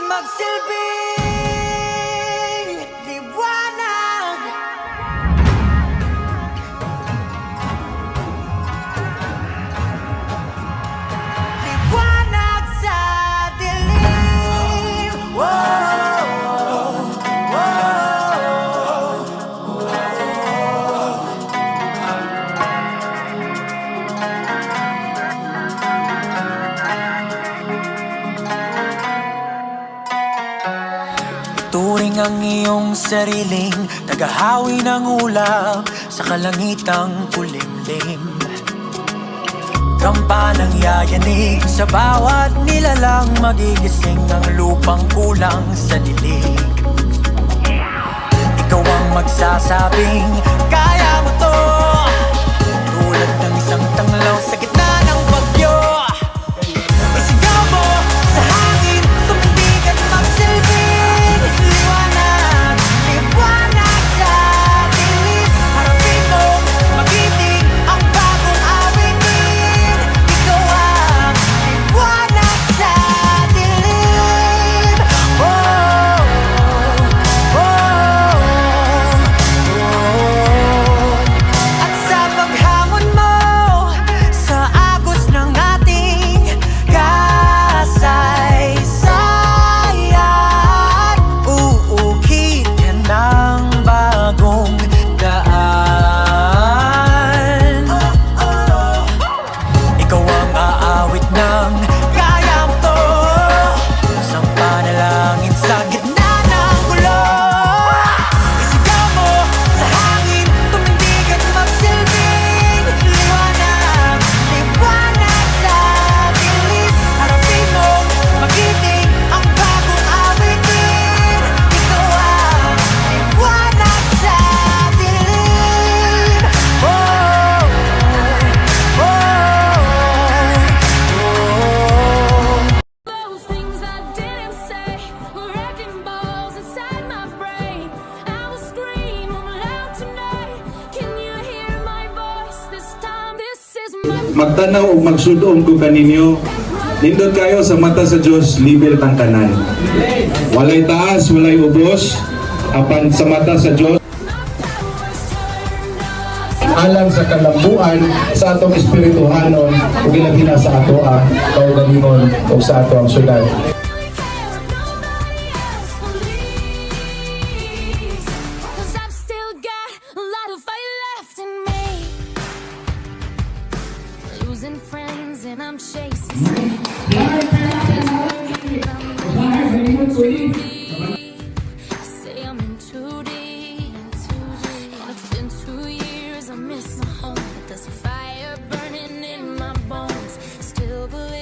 magsilbing liwanag. Liwanag sa dilim. Turing ang iyong sariling tagahawi ng ulap sa kalangitang kulimlim. Kampanang yayanig sa bawat nilalang, magigising ang lupang kulang sa dilig. Ikaw ang magsasabing kaya mo to, tulad ng isang tanglaw sa gitna ng bagyo. Isigaw mo sa hangin, tumindig at magsilbing liwanag. Liwanag sa dilim, harapin mo, magiting ang bagong awitin. Ikaw ang liwanag sa dilim. Oh, oh, oh. At sa paghamon mo sa agos ng ating kasaysayan, uuukit ka ng bagong daan. Ikaw ang aawit ng kaya mo to, isang panalangin sa gitna ng gulo. Isigaw mo sa hangin, tumindig at magsilbing liwanag. Liwanag sa dilim, harapin mo, magiting ang bagong awitin. Ikaw ang liwanag sa dilim. Oh, oh, oh. Those things I didn't say were wrecking balls inside my brain. I will scream loud tonight. Can you hear my voice this time? This is my Magtanaw o magsudong ko kaninyo, nindot kayo sa mata sa Diyos, libil tang tanan. Walay taas, walay ubos, apan sa mata sa Diyos, alang sa kalambuan sa atong espirituhanon o ginagina sa ato ang kaugalingon o sa ato ang syudad. care if nobody else believes. 'Cause I've still got a lot of fire left in me. Losing friends and I'm chasing. Say I'm in too deep. And it's been 2 years, I miss my home, but there's a fire burning in my bones. Still believe